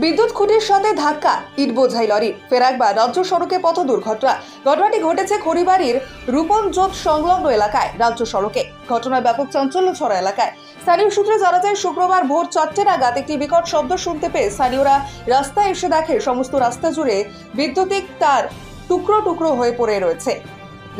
বিদ্যুৎ খুঁটির সাথে ধাক্কা, ইট বোঝাই লরি, ফের একবার রাজ্য সড়কে পথ দুর্ঘটনা। ঘটনাটি ঘটেছে খড়িবাড়ির রূপনজোত সংলগ্ন এলাকায় রাজ্য সড়কে। ঘটনায় ব্যাপক চাঞ্চল্য ছড়া এলাকায়। স্থানীয় সূত্রে জানা যায়, শুক্রবার ভোর 4টে নাগাদ একটি বিকট শব্দ শুনতে পেয়ে স্থানীয়রা রাস্তায় এসে দেখে সমস্ত রাস্তা জুড়ে বৈদ্যুতিক তার টুকরো টুকরো হয়ে পড়ে রয়েছে।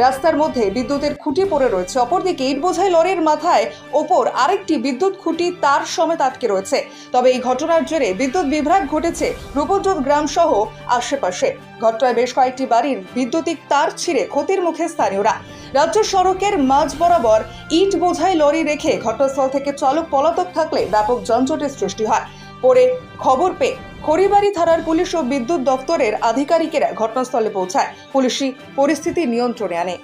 রাস্তার মধ্যে বিদ্যুতের খুঁটি পড়ে রয়েছে। অপরদিকে ইট বোঝাই লরির মাথায় ওপর আরেকটি বিদ্যুৎ খুঁটি তার সমেত আটকে রয়েছে। তবে এই ঘটনার জেরে বিদ্যুৎ বিভ্রাট ঘটেছে রূপনজোত গ্রাম সহ আশেপাশে। ঘটনায় বেশ কয়েকটি বাড়ির বৈদ্যুতিক তার ছিঁড়ে ক্ষতির মুখে স্থানীয়রা। রাজ্য সড়কের মাঝ বরাবর ইট বোঝাই লরি রেখে ঘটনাস্থল থেকে চালক পলাতক থাকলে ব্যাপক যানজটের সৃষ্টি হয়। পরে খবর পেয়ে খড়িবাড়ি থানার পুলিশ ও বিদ্যুৎ দপ্তরের আধিকারিকেরা ঘটনাস্থলে পৌঁছায়। পুলিশই পরিস্থিতি নিয়ন্ত্রণে আনে।